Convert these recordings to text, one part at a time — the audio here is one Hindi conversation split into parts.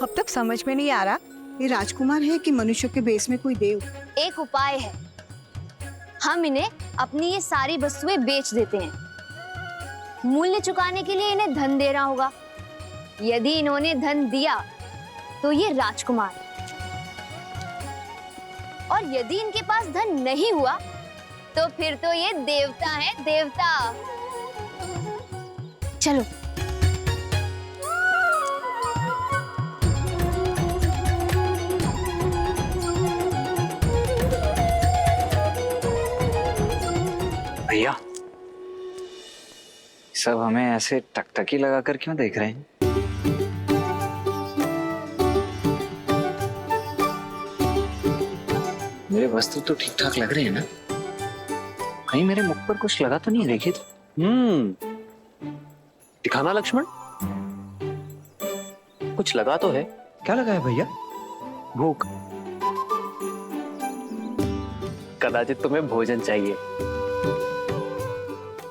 अब तक समझ में नहीं आ रहा ये राजकुमार है कि मनुष्य के बेस में कोई देव। एक उपाय है, हम इन्हें अपनी ये सारी वस्तुएं बेच देते हैं। मूल्य चुकाने के लिए इन्हें धन देना होगा। यदि इन्होंने धन दिया तो ये राजकुमार, और यदि इनके पास धन नहीं हुआ तो फिर तो ये देवता है, देवता। चलो। भैया, सब हमें ऐसे टकटकी लगाकर क्यों देख रहे हैं? मेरे वस्त्र तो ठीक ठाक लग रहे हैं ना? कहीं मेरे मुख पर कुछ लगा तो नहीं? देखिए तो। दिखाना लक्ष्मण, कुछ लगा तो है। क्या लगा है भैया? भूख। कदाचित तुम्हें भोजन चाहिए।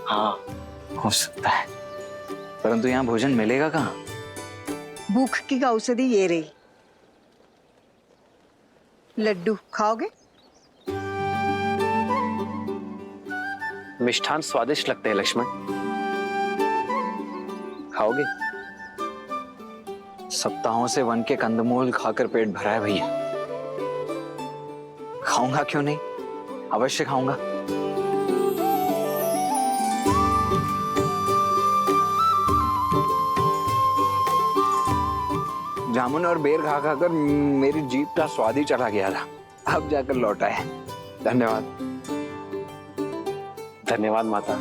हाँ, हो सकता है, परंतु यहाँ भोजन मिलेगा कहाँ? भूख की औषधि ये रही। लड्डू खाओगे? मिष्ठान स्वादिष्ट लगते हैं लक्ष्मण, खाओगे? सप्ताहों से वन के कंदमूल खाकर पेट भरा है भैया। खाऊंगा क्यों नहीं, अवश्य खाऊंगा। जामुन और बेर खा खाकर मेरी जीभ का स्वाद ही चला गया था, अब जाकर लौटा है। धन्यवाद। धन्यवाद माता।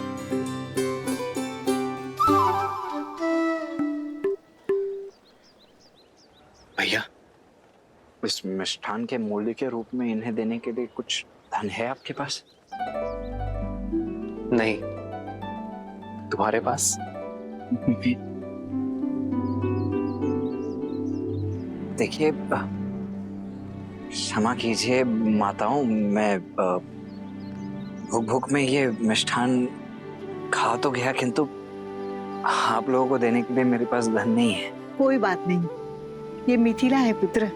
भैया, इस मिष्ठान के मूल्य के रूप में इन्हें देने के लिए कुछ धन है आपके पास? नहीं, तुम्हारे पास? देखिए, क्षमा कीजिए माताओं, मैं भूख भूख में ये मिष्ठान खा तो गया, किंतु आप लोगों को देने के लिए मेरे पास धन नहीं है। कोई बात नहीं, ये मिथिला है पुत्र,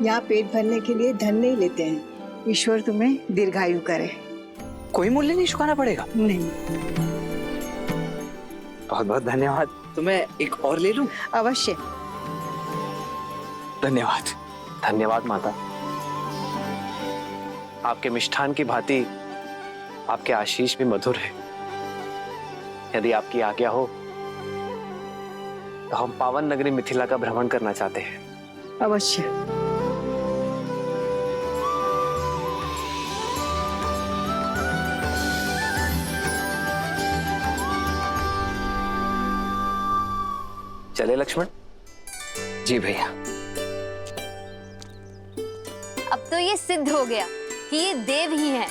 यहाँ पेट भरने के लिए धन नहीं लेते हैं। ईश्वर तुम्हें दीर्घायु करे। कोई मूल्य नहीं चुकाना पड़ेगा? नहीं। बहुत बहुत धन्यवाद। तो मैं एक और ले लूं? अवश्य। धन्यवाद। धन्यवाद माता। आपके मिष्ठान की भांति आपके आशीष भी मधुर है। यदि आपकी आज्ञा हो तो हम पावन नगरी मिथिला का भ्रमण करना चाहते हैं। अवश्य। चले लक्ष्मण? जी भैया। अब तो ये सिद्ध हो गया कि ये देव ही हैं।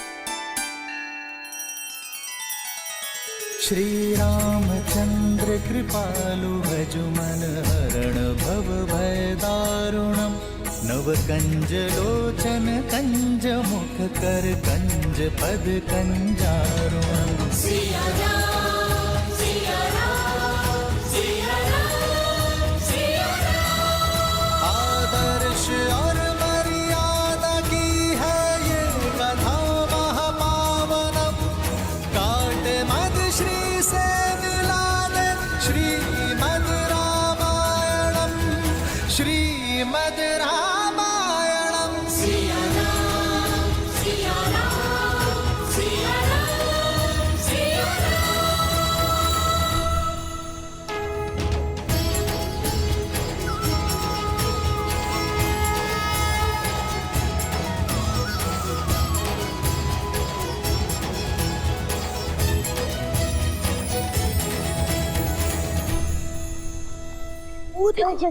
श्री रामचंद्र कृपालु भजुमन हरण भव भय दारुणम नव कंज लोचन कंज मुख कर कंज पद कंजारुणम। सिया राम, सिया राम, सिया राम, सिया राम। आदर्श और मर्यादा की है ये कथा महापावनम। काट मद श्री से मिला दे श्रीमद रामायणम, श्रीमद रामायणम। सिया राम, सिया राम, सिया राम, सिया राम।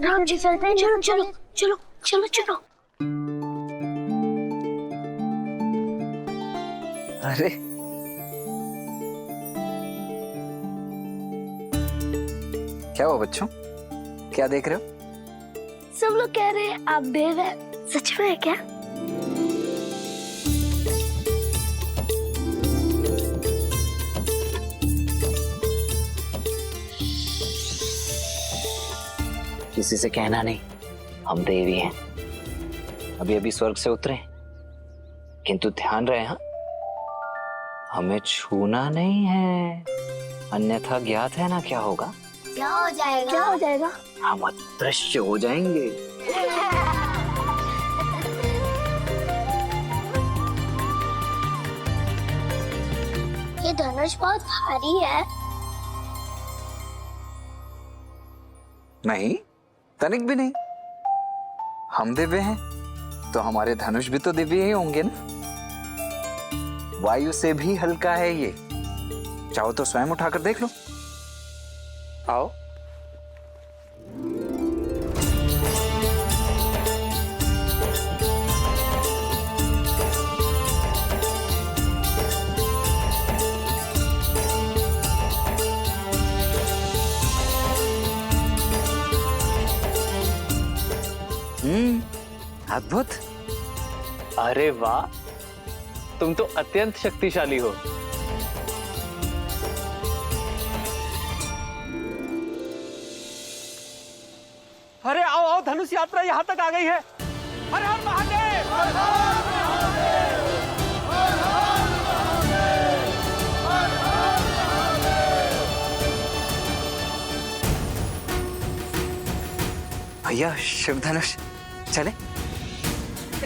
राम जी चलते हैं, चलो चलो चलो चलो चलो। अरे क्या हुआ बच्चों, क्या देख रहे हो? सब लोग कह रहे हैं आप देव हैं, सच में है क्या? किसी से कहना नहीं, हम देवी हैं, अभी अभी स्वर्ग से उतरे, किंतु ध्यान रहे हाँ, हमें छूना नहीं है, अन्यथा ज्ञात है ना क्या होगा। क्या हो जाएगा? क्या हो जाएगा? हम अदृश्य हो जाएंगे। ये धनुष बहुत भारी है। नहीं, तनिक भी नहीं। हम दिव्य हैं तो हमारे धनुष भी तो दिव्य ही होंगे ना। वायु से भी हल्का है ये, चाहो तो स्वयं उठाकर देख लो। आओ। अद्भुत। अरे वाह, तुम तो अत्यंत शक्तिशाली हो। अरे आओ आओ, धनुष यात्रा यहाँ तक आ गई है। हर हर महादेव! हर हर महादेव! हर हर महादेव! हर हर महादेव! भैया शिव धनुष चले।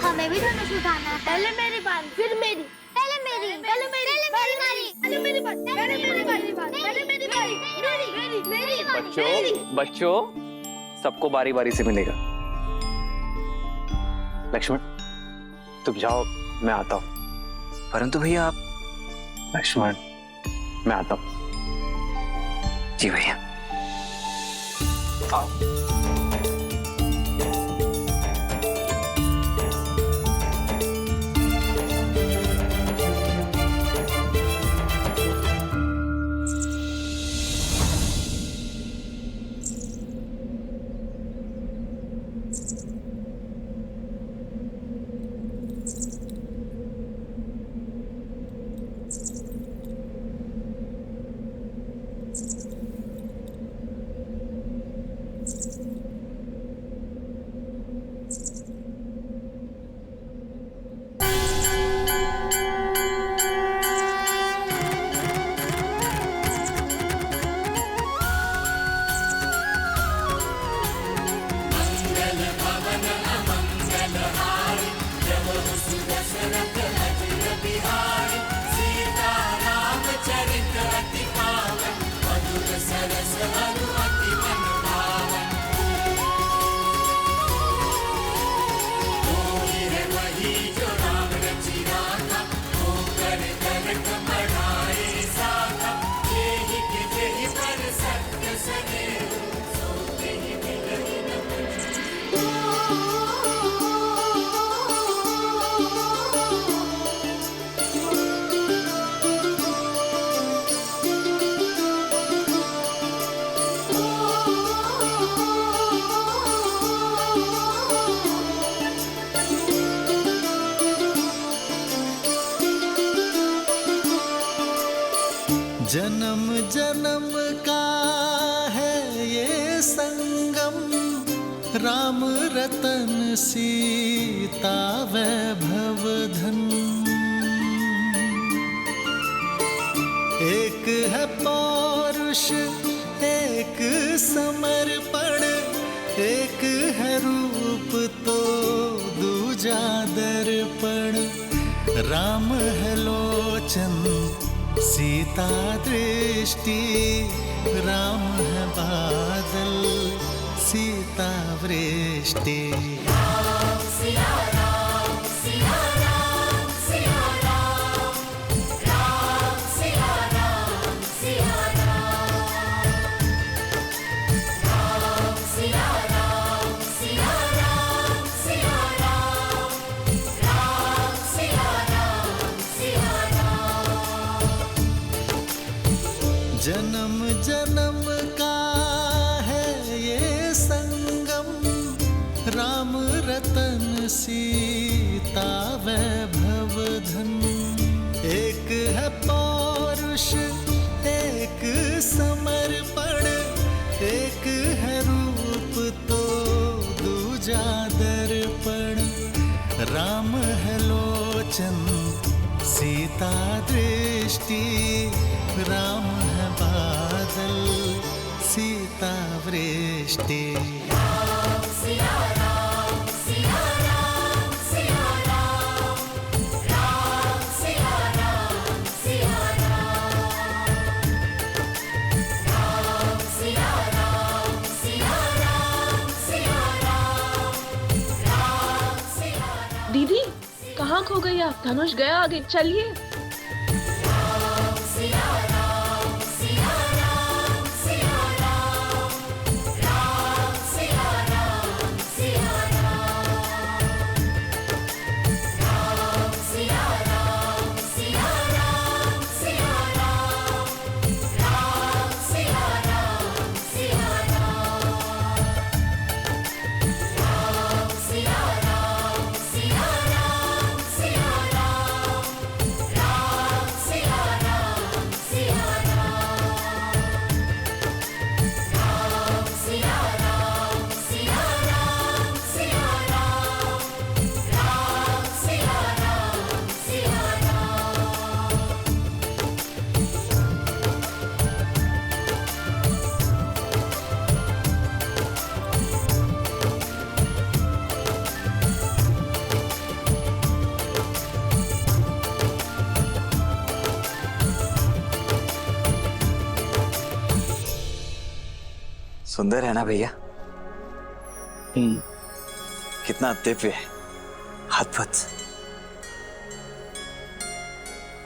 हमें भी धनुष उठाना है। पहले मेरी बात, फिर मेरी, पहले मेरी, पहले मेरी, पहले मेरी बात, पहले मेरी बात, पहले मेरी बारी, मेरी बच्चों बच्चों, सबको बारी बारी से मिलेगा। लक्ष्मण तुम जाओ, मैं आता हूं। परंतु भैया आप। लक्ष्मण मैं आता हूं। जी भैया। आओ। जन्म जन्म का है ये संगम, राम रतन सीता वैभव धन। एक है पौरुष, एक समर्पण, एक है रूप तो दूजा दर्पण। राम है लोचन, सीता दृष्टि, राम है बादल, सीता वृष्टि। राम सिया राम, सिया राम, सिया राम, राम सिया राम, सिया राम, राम सिया राम, सिया राम, सिया राम, राम सिया राम, सिया राम। जन्म जन्म का है ये संगम, राम रतन सीता वैभव धन। एक है पौरुष, एक समर्पण, एक है रूप तो दूजा जा दर्पण, राम है लोचन सीता दृष्टि, राम है बादल सीता वृष्टि। दीदी कहाँ खो गई आप? धनुष गया आगे, चलिए। सुंदर है ना भैया? कितना दिव्य है, अद्भुत।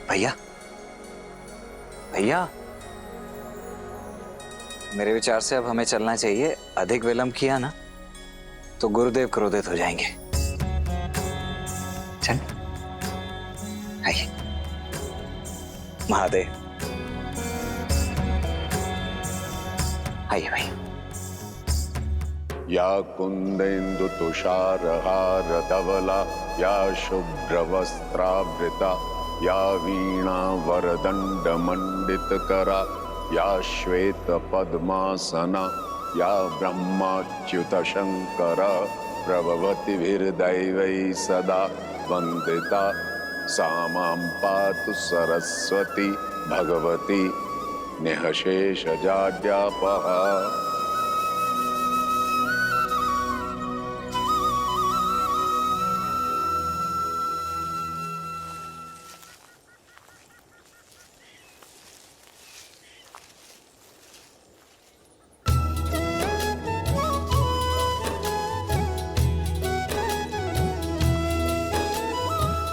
भैया भैया, मेरे विचार से अब हमें चलना चाहिए। अधिक विलंब किया ना तो गुरुदेव क्रोधित हो जाएंगे। चल आइए। महादेव आइए भाई। या कुंदेन्दु तुषारहार धवला, या शुभ्रवस्त्रावृता, या वीणा वरदंड मंडितकरा, या श्वेत पद्मासना, या ब्रह्माच्युत शंकरा, प्रभवतिभिर्दैवै सदा वंदिता, सा मां पातु सरस्वती भगवती निःशेषजाड्यापहा।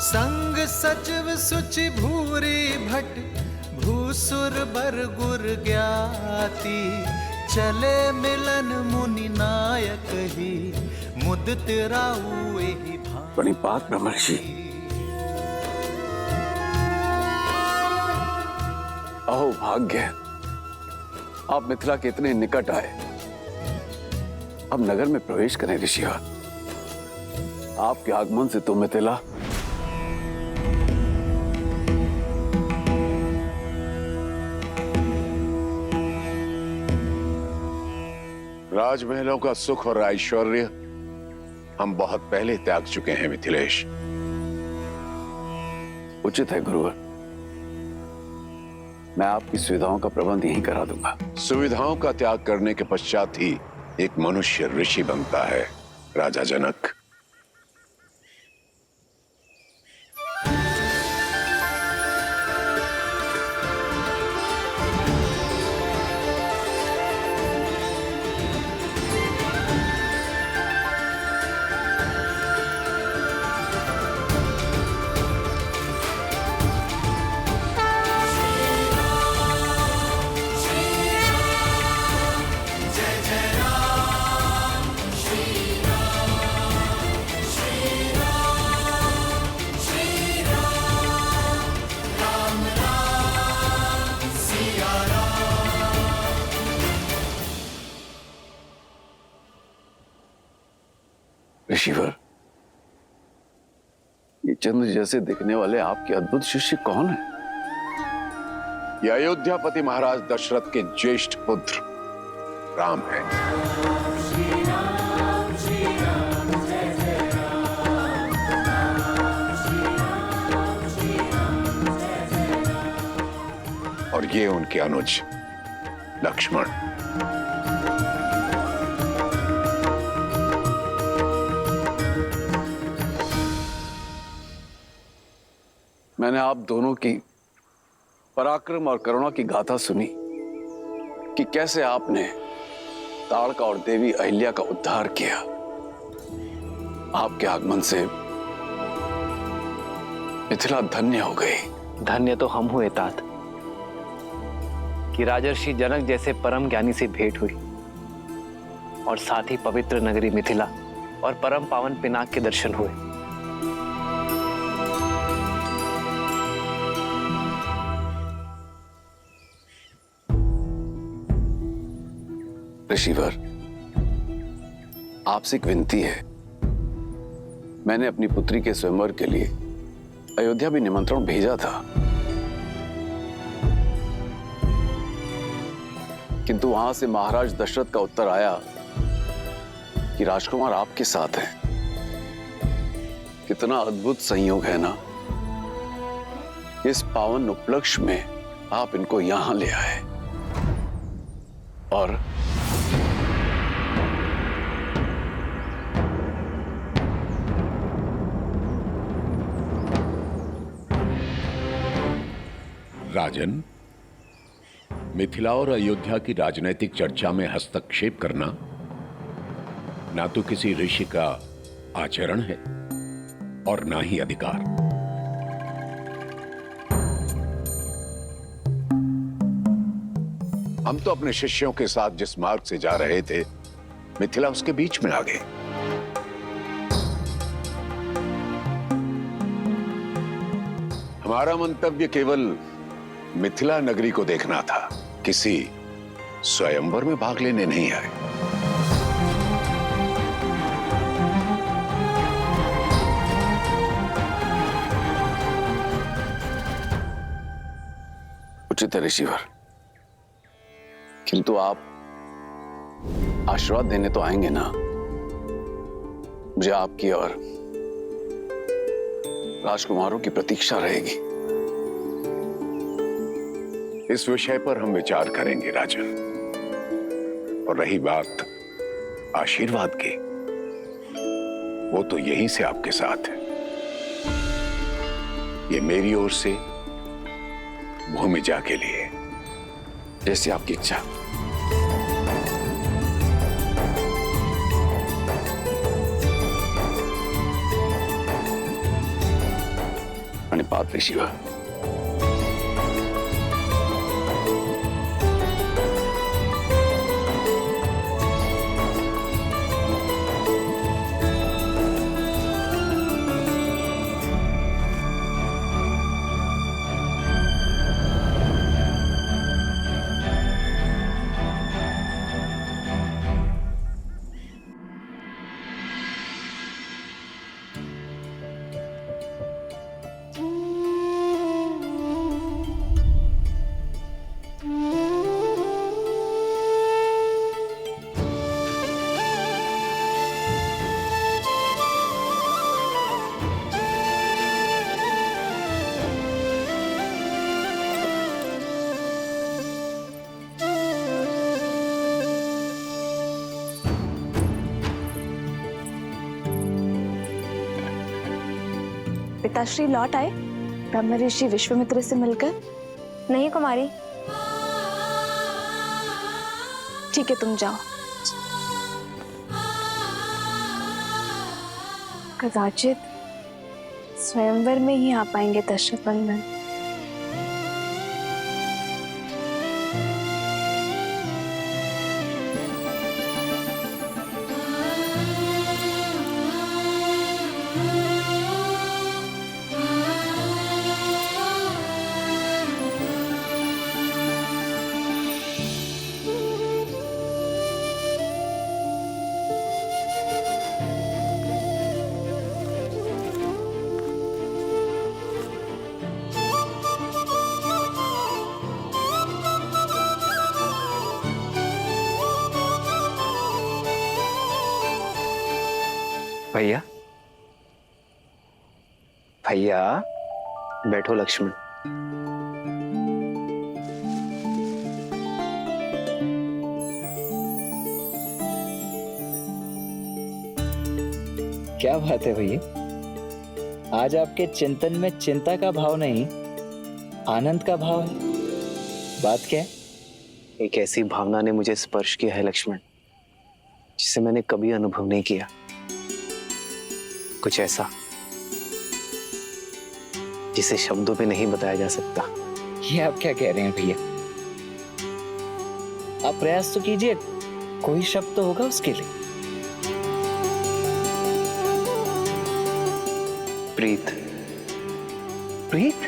संग सचिव सुचि भूरी भट, भूसुर बर गुर ज्ञाति, चले मिलन मुनि नायक ही, मुदित राउ एहि भांति। प्रणिपात ब्रह्मर्षि। अहो भाग्य, आप मिथिला के इतने निकट आए। अब नगर में प्रवेश करें ऋषिवर। आपके आगमन से तो मिथिला राजमहलों का सुख और ऐश्वर्य हम बहुत पहले त्याग चुके हैं मिथिलेश। उचित है गुरुवर, मैं आपकी सुविधाओं का प्रबंध यहीं करा दूंगा। सुविधाओं का त्याग करने के पश्चात ही एक मनुष्य ऋषि बनता है राजा जनक। ऋषिवर, ये चंद्र जैसे दिखने वाले आपके अद्भुत शिष्य कौन है? ये अयोध्यापति महाराज दशरथ के ज्येष्ठ पुत्र राम है। ये उनके अनुज लक्ष्मण। मैंने आप दोनों की पराक्रम और करुणा की गाथा सुनी कि कैसे आपने ताड़का और देवी अहिल्या का उद्धार किया। आपके आगमन से मिथिला धन्य हो गई। धन्य तो हम हुए तात कि राजर्षि जनक जैसे परम ज्ञानी से भेंट हुई और साथ ही पवित्र नगरी मिथिला और परम पावन पिनाक के दर्शन हुए। ऋषिवर, आपसे एक विनती है। मैंने अपनी पुत्री के स्वयंवर के लिए अयोध्या भी निमंत्रण भेजा था, किंतु वहां से महाराज दशरथ का उत्तर आया कि राजकुमार आपके साथ हैं। कितना अद्भुत संयोग है ना, इस पावन उपलक्ष्य में आप इनको यहां ले आए। और राजन, मिथिला और अयोध्या की राजनीतिक चर्चा में हस्तक्षेप करना ना तो किसी ऋषि का आचरण है और ना ही अधिकार। हम तो अपने शिष्यों के साथ जिस मार्ग से जा रहे थे, मिथिला उसके बीच में आ गए। हमारा मंतव्य केवल मिथिला नगरी को देखना था, किसी स्वयंवर में भाग लेने नहीं आए। उचित है ऋषिवर, किंतु आप आशीर्वाद देने तो आएंगे ना। मुझे आपकी और राजकुमारों की प्रतीक्षा रहेगी। इस विषय पर हम विचार करेंगे राजन। और रही बात आशीर्वाद की, वो तो यहीं से आपके साथ है। ये मेरी ओर से भूमिजा के लिए। जैसी आपकी इच्छा। पात ऋषिवर। पिताश्री लौट आए ब्रह्म ऋषि विश्वामित्र से मिलकर? नहीं कुमारी। ठीक है, तुम जाओ। कदाचित स्वयंवर में ही आ पाएंगे दशरथ नंदन। भैया, भैया बैठो लक्ष्मण। क्या बात है भैया, आज आपके चिंतन में चिंता का भाव नहीं, आनंद का भाव है। बात क्या है? एक ऐसी भावना ने मुझे स्पर्श किया है लक्ष्मण, जिसे मैंने कभी अनुभव नहीं किया। कुछ ऐसा जिसे शब्दों में नहीं बताया जा सकता। ये आप क्या कह रहे हैं भैया? आप प्रयास तो कीजिए, कोई शब्द तो होगा उसके लिए। प्रीत। प्रीत?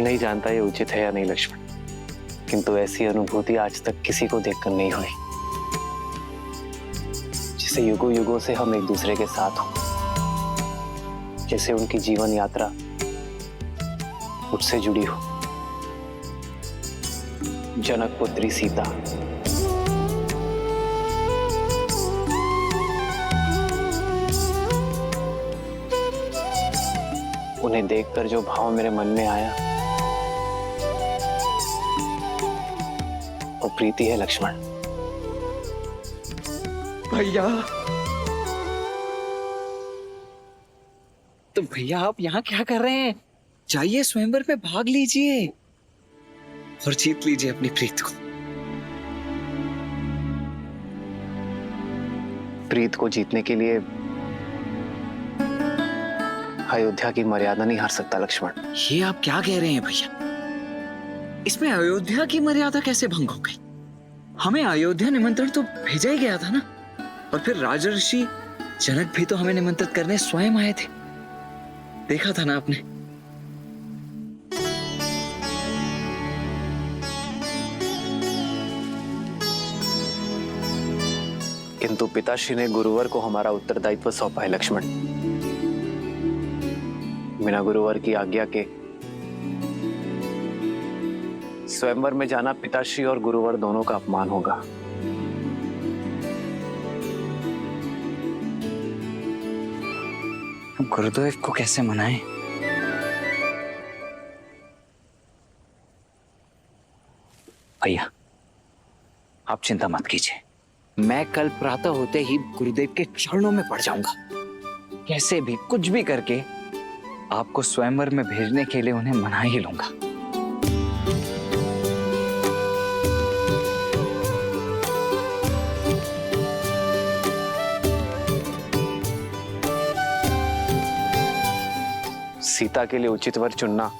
नहीं जानता ये उचित है या नहीं लक्ष्मण, किंतु ऐसी अनुभूति आज तक किसी को देखकर नहीं हुई, जैसे युगों युगों से हम एक दूसरे के साथ हों, जैसे उनकी जीवन यात्रा मुझसे जुड़ी हो। जनक पुत्री सीता, उन्हें देखकर जो भाव मेरे मन में आया वो प्रीति है लक्ष्मण। भैया, तो भैया आप यहाँ क्या कर रहे हैं? जाइए स्वयंवर में भाग लीजिए और जीत लीजिए अपनी प्रीत को। प्रीत को जीतने के लिए अयोध्या की मर्यादा नहीं हार सकता लक्ष्मण। ये आप क्या कह रहे हैं भैया? इसमें अयोध्या की मर्यादा कैसे भंग हो गई? हमें अयोध्या निमंत्रण तो भेजा ही गया था ना, और फिर राजर्षि जनक भी तो हमें निमंत्रित करने स्वयं आए थे, देखा था ना आपने। किंतु पिताश्री ने गुरुवर को हमारा उत्तरदायित्व सौंपा है लक्ष्मण। बिना गुरुवर की आज्ञा के स्वयंवर में जाना पिताश्री और गुरुवर दोनों का अपमान होगा। गुरुदेव को कैसे मनाएं? भैया आप चिंता मत कीजिए, मैं कल प्रातः होते ही गुरुदेव के चरणों में पड़ जाऊंगा। कैसे भी कुछ भी करके आपको स्वयंवर में भेजने के लिए उन्हें मना ही लूंगा। सीता के लिए उचित वर चुनना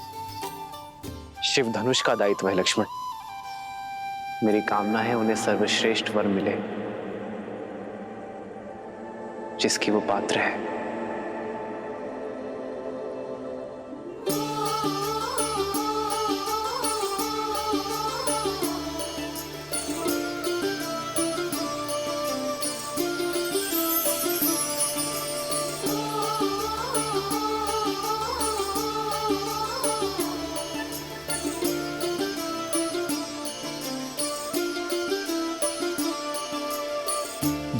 शिव धनुष का दायित्व है लक्ष्मण। मेरी कामना है उन्हें सर्वश्रेष्ठ वर मिले जिसकी वो पात्र है।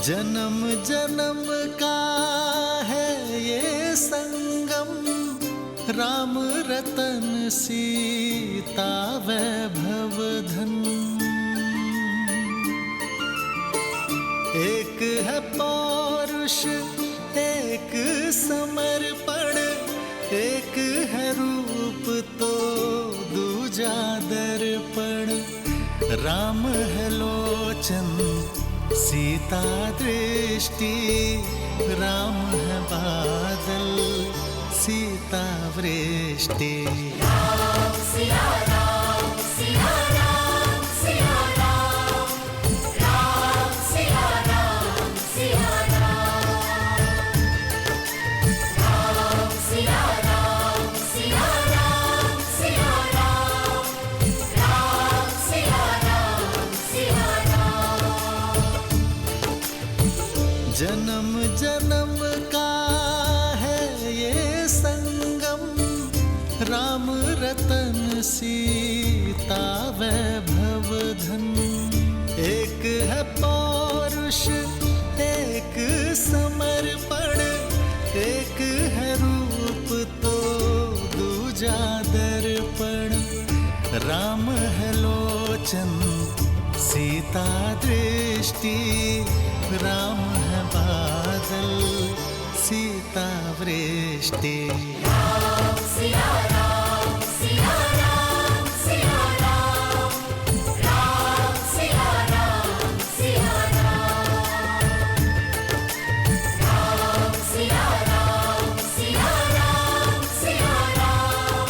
जन्म जन्म का है ये संगम, राम रतन सीता वैभव धन। एक है पौरुष एक समर्पण, एक है रूप तो दूजा दर्पण। राम है लोचन सीता दृष्टि, राम है बादल सीता वृष्टि। राम सिया राम सिया राम सिया राम, राम सिया राम सिया राम, राम सिया राम सिया राम सिया राम, राम सिया राम सिया राम। जन्म जन्म का है ये संगम, राम रतन सीता वैभव धन। एक है पौरुष एक समर्पण, एक है रूप तो दूजा दर्पण। राम है लोचन लोचन सीता दृष्टि, राम है बादल सीता वृष्टि। राम सिया राम सिया राम सिया राम, राम सिया राम सिया राम, राम सिया राम सिया राम सिया राम,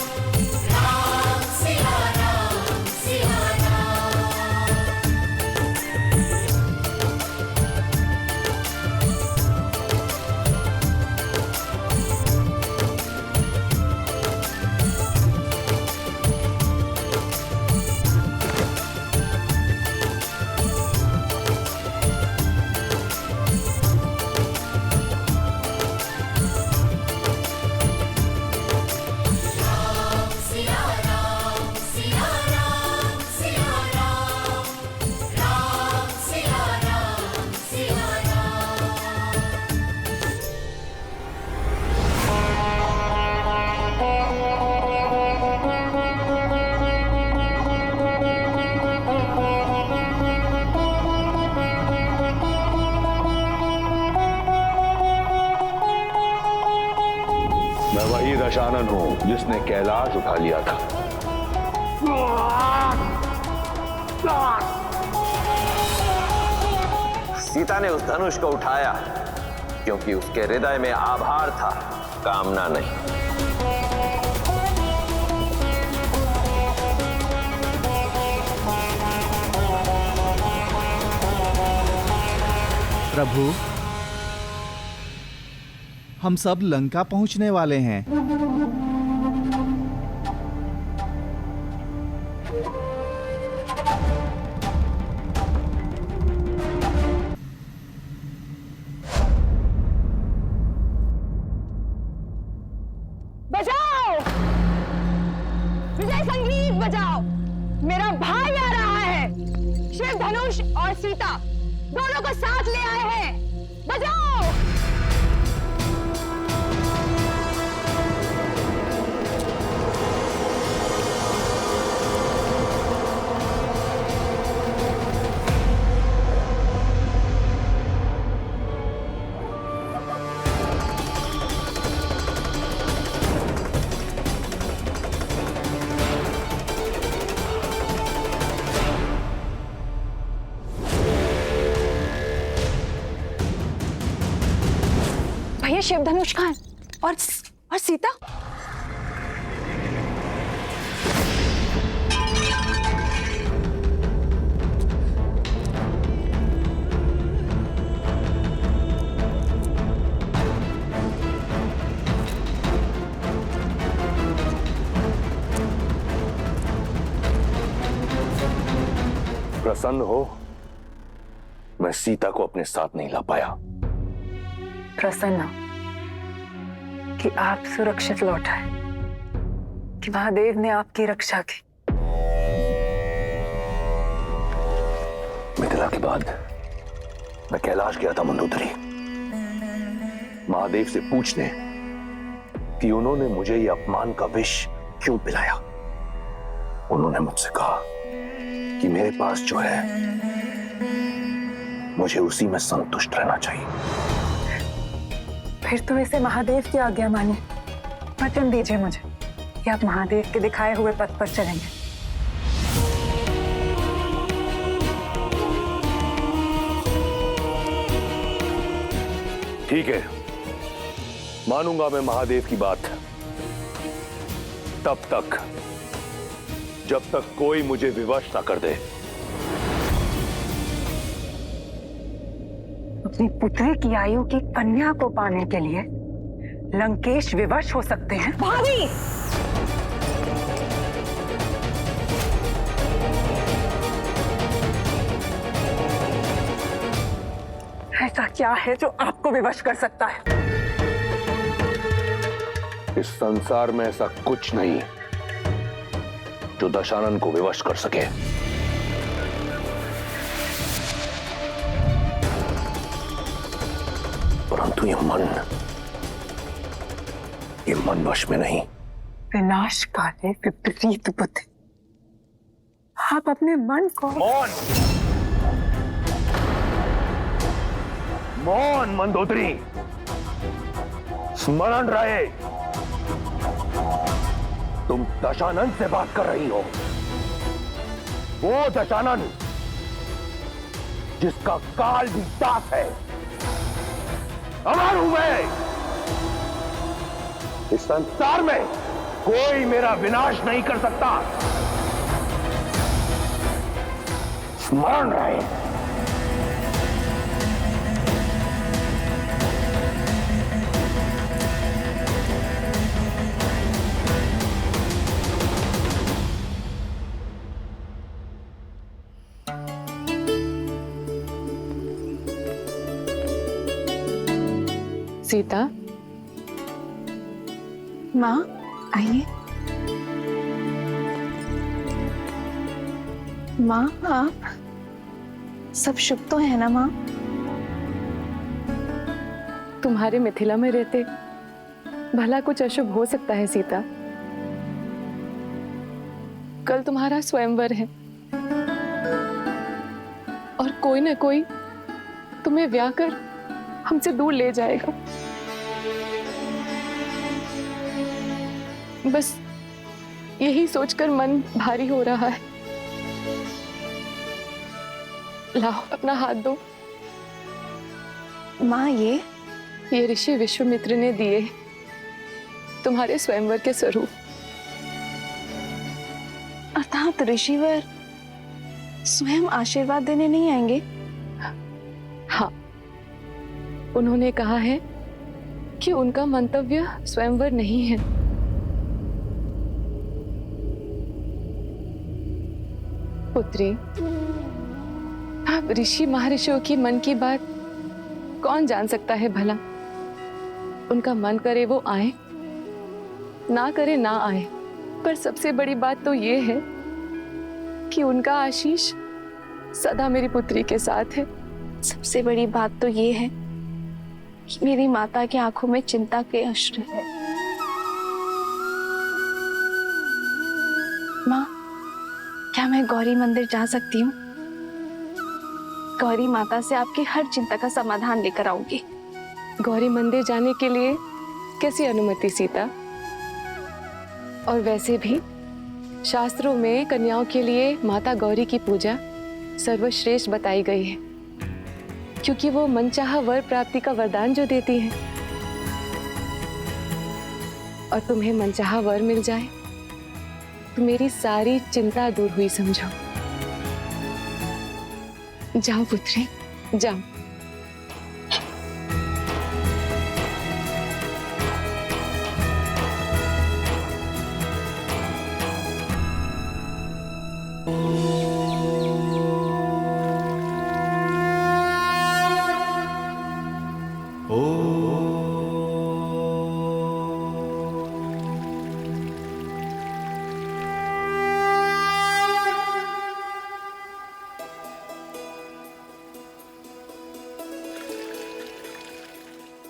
राम सिया राम सिया राम। मैं वही दशानन हूं जिसने कैलाश उठा लिया था। सीता ने उस धनुष को उठाया क्योंकि उसके हृदय में आभार था, कामना नहीं। प्रभु, हम सब लंका पहुंचने वाले हैं। बजाओ, विजय संगीत बजाओ, मेरा भाई आ रहा है। शिव धनुष और सीता दोनों को साथ ले आए हैं। बजाओ। भैया शिव धनुष कहाँ है? और सीता? प्रसन्न हो, मैं सीता को अपने साथ नहीं ला पाया। प्रसन्न कि आप सुरक्षित लौट आए, कि महादेव ने आपकी रक्षा की। मिथिला के बाद मैं कैलाश गया था मंदोदरी, महादेव से पूछने कि उन्होंने मुझे ये अपमान का विष क्यों पिलाया। उन्होंने मुझसे कहा कि मेरे पास जो है मुझे उसी में संतुष्ट रहना चाहिए। फिर तो इसे महादेव की आज्ञा मानिए। वचन दीजिए मुझे कि आप महादेव के दिखाए हुए पथ पर चलेंगे। ठीक है, मानूंगा मैं महादेव की बात, तब तक जब तक कोई मुझे विवश ना कर दे। अपनी पुत्री की आयु की कन्या को पाने के लिए लंकेश विवश हो सकते हैं। भाभी! ऐसा क्या है जो आपको विवश कर सकता है? इस संसार में ऐसा कुछ नहीं जो दशानन को विवश कर सके। परंतु ये मन वश में नहीं। विनाश काले विपरीत बुद्धि, आप अपने मन को मौन, मौन मंदोदरी, स्मरण रहे तुम दशानन से बात कर रही हो। वो दशानन जिसका काल भी दास है। अमर हूं मैं। इस संसार में कोई मेरा विनाश नहीं कर सकता। स्मरण रहे। सीता, माँ आइए। माँ आप सब शुभ तो है ना माँ? तुम्हारे मिथिला में रहते भला कुछ अशुभ हो सकता है सीता? कल तुम्हारा स्वयंवर है और कोई ना कोई तुम्हें ब्याह कर हमसे दूर ले जाएगा। बस यही सोचकर मन भारी हो रहा है। लाओ अपना हाथ दो। माँ ये ऋषि विश्वामित्र ने दिए तुम्हारे स्वयंवर के स्वरूप। अर्थात ऋषिवर स्वयं आशीर्वाद देने नहीं आएंगे? हाँ, उन्होंने कहा है कि उनका मंतव्य स्वयंवर नहीं है। पुत्री, अब ऋषि महर्षियों की मन की बात कौन जान सकता है भला? उनका मन करे वो आए, ना करे ना आए, पर सबसे बड़ी बात तो ये है कि उनका आशीष सदा मेरी पुत्री के साथ है। सबसे बड़ी बात तो ये है कि मेरी माता की आंखों में चिंता के अश्रु है। माँ, क्या मैं गौरी मंदिर जा सकती हूँ? गौरी माता से आपकी हर चिंता का समाधान लेकर आऊंगी। गौरी मंदिर जाने के लिए कैसी अनुमति सीता? और वैसे भी शास्त्रों में कन्याओं के लिए माता गौरी की पूजा सर्वश्रेष्ठ बताई गई है, क्योंकि वो मनचाहा वर प्राप्ति का वरदान जो देती हैं। और तुम्हें मनचाहा वर मिल जाए तो मेरी सारी चिंता दूर हुई समझो। जाओ पुत्री, जाओ।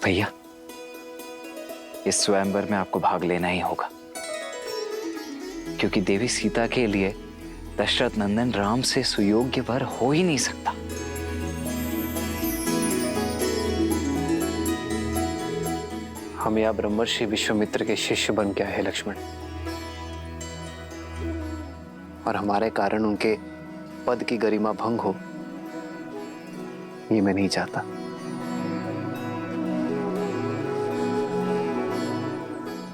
भैया, इस स्वयंवर में आपको भाग लेना ही होगा, क्योंकि देवी सीता के लिए दशरथ नंदन राम से सुयोग्य वर हो ही नहीं सकता। हम यहाँ ब्रह्मर्षि विश्वामित्र के शिष्य बन के आए हैं लक्ष्मण, और हमारे कारण उनके पद की गरिमा भंग हो, ये मैं नहीं चाहता।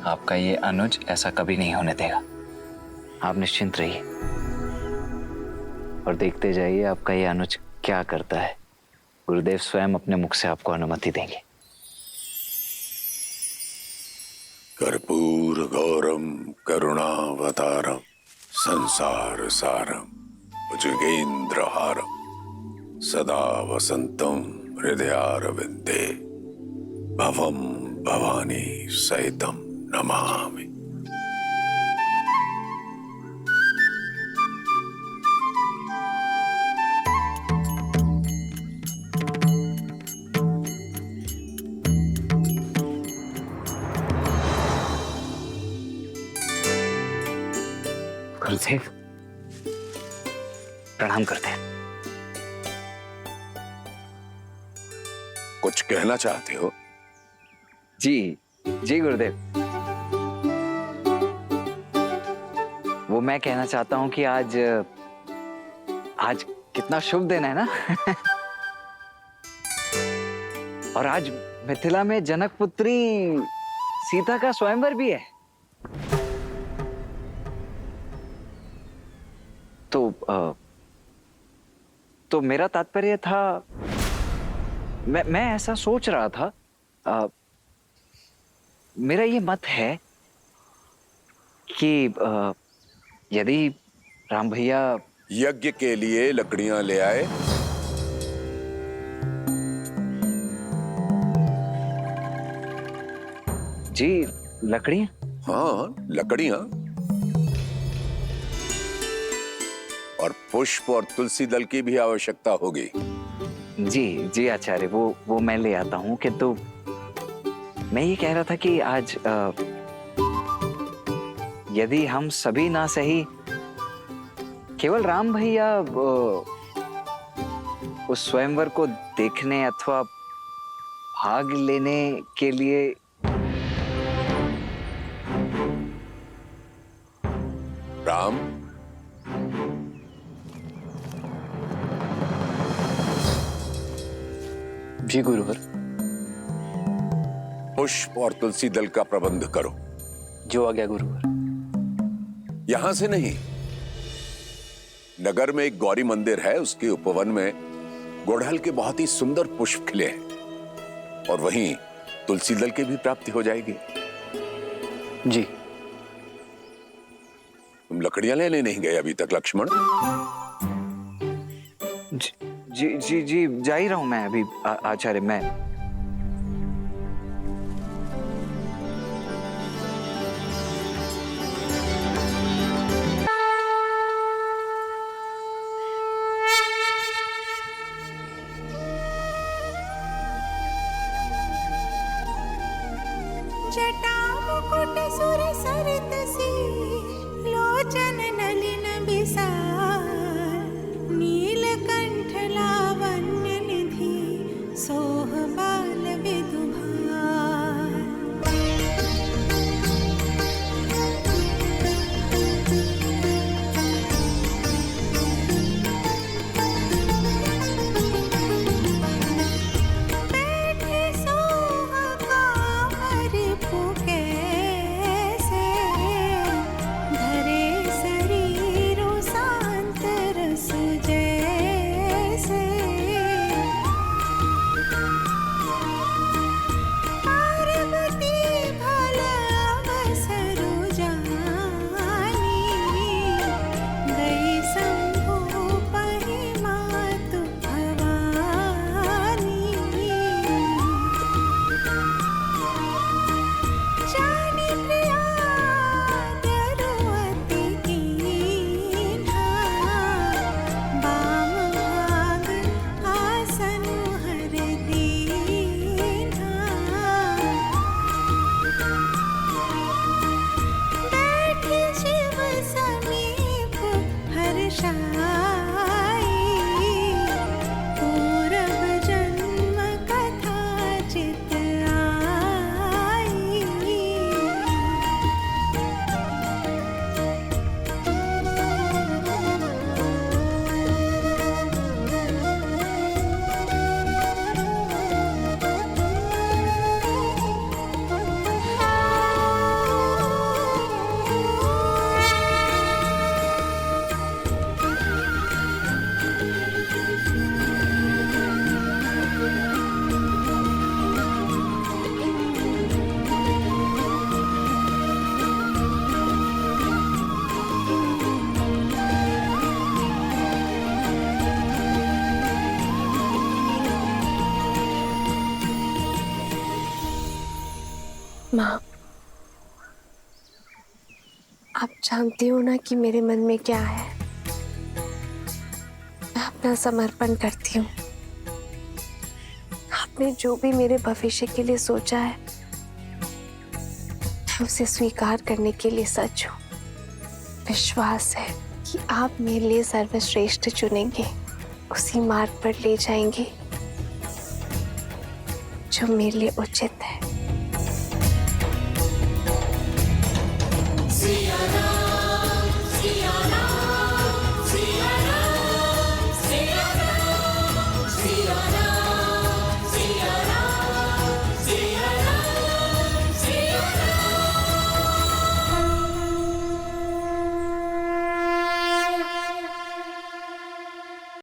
आपका ये अनुज ऐसा कभी नहीं होने देगा। आप निश्चिंत रहिए और देखते जाइए आपका ये अनुज क्या करता है। गुरुदेव स्वयं अपने मुख से आपको अनुमति देंगे। कर्पूर गौरम करुणावतारम संसार सारम भुजगेन्द्रहारम सदा वसंतम हृदयारविंदे भवम भवानी सहितम नमामि। गुरुदेव, प्रणाम करते हैं। कुछ कहना चाहते हो? जी जी गुरुदेव, वो मैं कहना चाहता हूँ कि आज कितना शुभ दिन है ना। और आज मिथिला में जनक पुत्री सीता का स्वयंवर भी है। तो मेरा तात्पर्य था, मैं ऐसा सोच रहा था, मेरा ये मत है कि यदि राम भैया यज्ञ के लिए लकड़ियां ले आए। जी लकड़ियां? हाँ, लकड़ियां और पुष्प और तुलसी दल की भी आवश्यकता होगी। जी जी आचार्य, वो मैं ले आता हूँ, किंतु मैं ये कह रहा था कि आज यदि हम सभी ना सही, केवल राम भैया उस स्वयंवर को देखने अथवा भाग लेने के लिए राम, जी गुरुवर। पुष्प और तुलसी दल का प्रबंध करो। जो आ गया गुरुवर। यहां से नहीं, नगर में एक गौरी मंदिर है, उसके उपवन में गुड़हल के बहुत ही सुंदर पुष्प खिले हैं और वहीं तुलसी दल की भी प्राप्ति हो जाएगी। जी। तुम लकड़ियां लेने नहीं गए अभी तक लक्ष्मण? जी जी जी जा ही रहा हूं मैं अभी आचार्य। मैं जटा मुकुट सुर सरित सी, लोचन नलिन बिसार, नीलकंठ लावण्य निधि, सोह बाल विदुभार। बैठे सोह कामर पुकैसे, धरे शरीरो शांत रस जैसे। पार्वती भला अवसरु जानी, गई शंभु पहि मातु भवानी। जानी प्रिया दरुअति कीन्हा, बाम भाग आसन हर दीन्हा। बैठी शिव समीप हर्षाई, पूरब जन्म कथा चित आई। माँ, आप जानती हो ना कि मेरे मन में क्या है। मैं अपना समर्पण करती हूँ। आपने जो भी मेरे भविष्य के लिए सोचा है, मैं उसे स्वीकार करने के लिए सच हूँ। विश्वास है कि आप मेरे लिए सर्वश्रेष्ठ चुनेंगे, उसी मार्ग पर ले जाएंगे जो मेरे लिए उचित है।